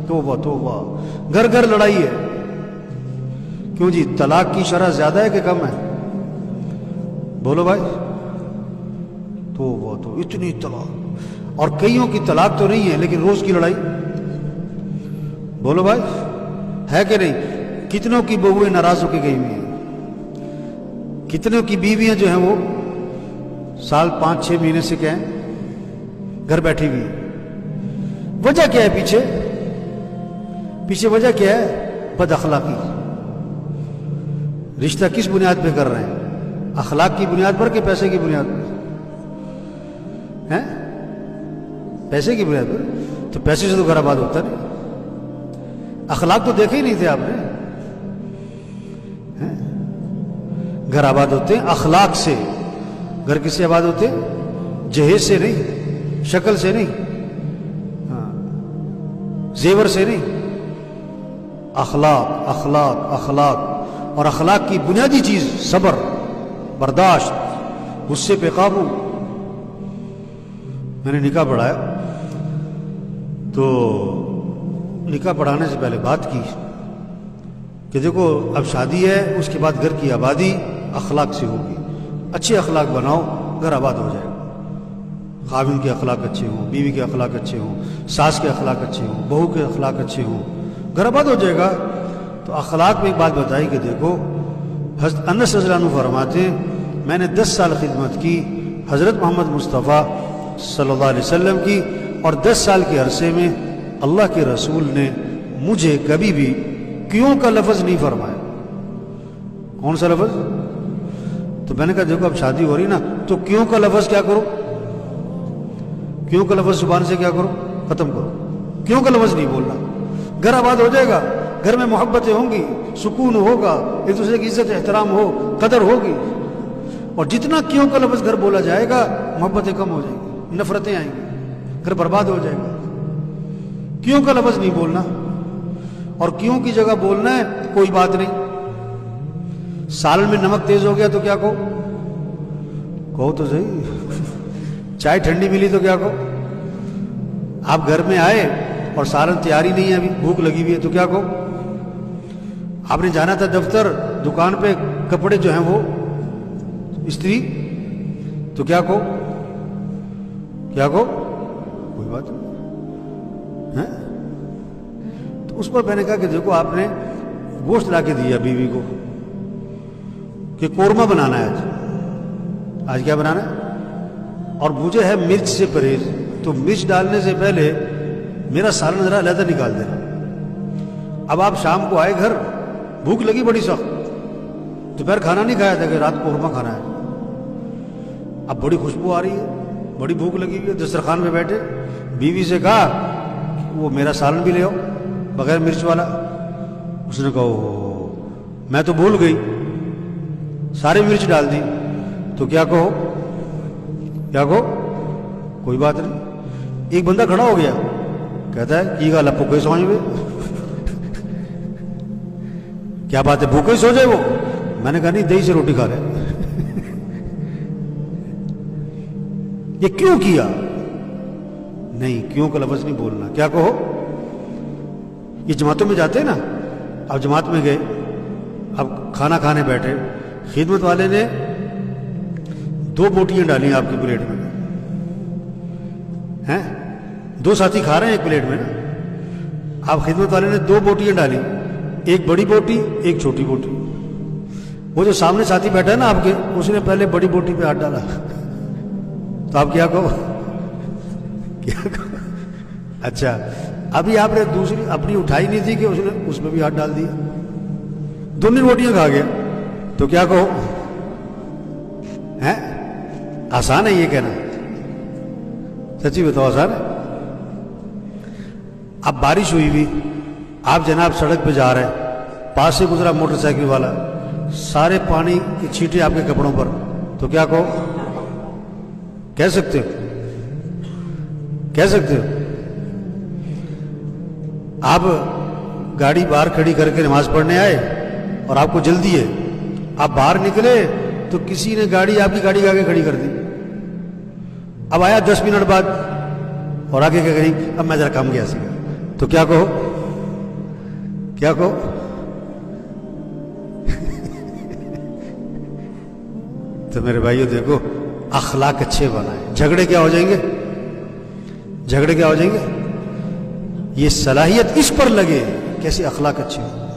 توبہ توبہ، گھر گھر لڑائی ہے. کیوں جی؟ طلاق کی شرح زیادہ ہے کہ کم ہے؟ بولو بھائی. توبہ تو اتنی طلاق، اور کئیوں کی طلاق تو نہیں ہے لیکن روز کی لڑائی. بولو بھائی، ہے کہ نہیں؟ کتنوں کی بہویں ناراض ہو کے گئی ہوئی ہیں، کتنوں کی بیویاں جو ہیں وہ سال 5-6 مہینے سے کیا ہیں گھر بیٹھی ہوئی ہیں. وجہ کیا ہے پیچھے؟ پیچھے وجہ کیا ہے؟ بد اخلاقی. رشتہ کس بنیاد پہ کر رہے ہیں؟ اخلاق کی بنیاد پر کہ پیسے کی بنیاد پر؟ ہیں؟ پیسے کی بنیاد پر. تو پیسے سے تو گھر آباد ہوتا نہیں. اخلاق تو دیکھے ہی نہیں تھے آپ نے. گھر آباد ہوتے ہیں اخلاق سے. گھر کس سے آباد ہوتے ہیں؟ جہیز سے نہیں، شکل سے نہیں، زیور سے نہیں. اخلاق اخلاق اخلاق. اور اخلاق کی بنیادی چیز صبر، برداشت، غصے پہ قابو. میں نے نکاح پڑھایا تو نکاح پڑھانے سے پہلے بات کی کہ دیکھو اب شادی ہے، اس کے بعد گھر کی آبادی اخلاق سے ہوگی. اچھے اخلاق بناؤ، گھر آباد ہو جائے گا. خاوند کے اخلاق اچھے ہوں، بیوی کے اخلاق اچھے ہوں، ساس کے اخلاق اچھے ہوں، بہو کے اخلاق اچھے ہوں، گھر آباد ہو جائے گا. تو اخلاق میں ایک بات بتائی کہ دیکھو حضرت انس رضی اللہ عنہ فرماتے ہیں میں نے 10 سال خدمت کی حضرت محمد مصطفیٰ صلی اللہ علیہ وسلم کی، اور 10 سال کے عرصے میں اللہ کے رسول نے مجھے کبھی بھی کیوں کا لفظ نہیں فرمایا. کون سا لفظ؟ تو میں نے کہا دیکھو اب شادی ہو رہی نا تو کیوں کا لفظ کیا کرو، کیوں کا لفظ زبان سے کیا کرو، ختم کرو. کیوں کا لفظ نہیں بولنا. گھر آباد ہو جائے گا، گھر میں محبتیں ہوں گی، سکون ہوگا، ایک دوسرے کی عزت احترام ہو، قدر ہوگی. اور جتنا کیوں کا لفظ گھر بولا جائے گا محبتیں کم ہو جائیں گی، نفرتیں آئیں گی، گھر برباد ہو جائے گا. کیوں کا لفظ نہیں بولنا. اور کیوں کی جگہ بولنا ہے کوئی بات نہیں. سالن میں نمک تیز ہو گیا تو کیا کہو تو صحیح. چائے ٹھنڈی ملی تو کیا کہو. آپ گھر میں آئے اور سالن تیاری نہیں ہے، ابھی بھوک لگی ہوئی ہے تو کیا کہو. آپ نے جانا تھا دفتر، دکان پہ کپڑے جو ہیں وہ استری، تو کیا کہو کوئی بات نہیں. تو اس پر میں نے کہا کہ دیکھو آپ نے گوشت لا کے دیا بیوی کو کہ قورمہ بنانا ہے آج کیا بنانا ہے، اور مجھے ہے مرچ سے پرہیز، تو مرچ ڈالنے سے پہلے میرا سالن ذرا علیحدہ نکال دینا. اب آپ شام کو آئے گھر، بھوک لگی بڑی سخت، دوپہر کھانا نہیں کھایا تھا کہ رات کو قورمہ کھانا ہے. اب بڑی خوشبو آ رہی ہے، بڑی بھوک لگی ہوئی ہے، دسترخوان پہ بیٹھے، بیوی سے کہا کہ وہ میرا سالن بھی لے آؤ بغیر مرچ والا. اس نے کہا میں تو بھول گئی، سارے مرچ ڈال دی. تو کیا کہو کوئی بات نہیں. ایک بندہ کھڑا ہو گیا، کہتا ہے کی گل بھوکے سو جائے. کیا بات ہے بھوکے سو جائے وہ؟ میں نے کہا نہیں، دہی سے روٹی کھا رہے. یہ کیوں کیا؟ نہیں، کیوں کا لفظ نہیں بولنا. کیا کہو. یہ جماعتوں میں جاتے ہیں نا، اب جماعت میں گئے، اب کھانا کھانے بیٹھے، خدمت والے نے 2 بوٹیاں ڈالی آپ کی پلیٹ میں، ہیں 2 ساتھی کھا رہے ہیں ایک پلیٹ میں نا. آپ خدمت والے نے 2 بوٹیاں ڈالی، ایک بڑی بوٹی ایک چھوٹی بوٹی. وہ جو سامنے ساتھی بیٹھا ہے نا آپ کے، اس نے پہلے بڑی بوٹی پہ ہاتھ ڈالا. تو آپ کیا کہو. اچھا ابھی آپ نے دوسری اپنی اٹھائی نہیں تھی کہ اس نے اس میں بھی ہاتھ ڈال دیا، دونوں روٹیاں کھا گیا. تو کیا کہو. ہیں آسان ہے یہ کہنا، سچی بتاؤ آسان ہے. اب بارش ہوئی ہوئی، آپ جناب سڑک پہ جا رہے ہیں، پاس سے گزرا موٹر سائیکل والا، سارے پانی کی چھینٹیں آپ کے کپڑوں پر. تو کیا کہو. کہہ سکتے ہو. آپ گاڑی باہر کھڑی کر کے نماز پڑھنے آئے اور آپ کو جلدی ہے، آپ باہر نکلے تو کسی نے گاڑی آپ کی گاڑی کے آگے کھڑی کر دی. اب آیا 10 منٹ بعد اور آگے کیا کہیں اب میں ذرا کم گیا سی. تو کیا کہو. کیا کہو؟ تو میرے بھائیو دیکھو، اخلاق اچھے بنائیں، جھگڑے کیا ہو جائیں گے؟ جھگڑے کیا ہو جائیں گے؟ یہ صلاحیت اس پر لگے کیسے اخلاق اچھے ہو.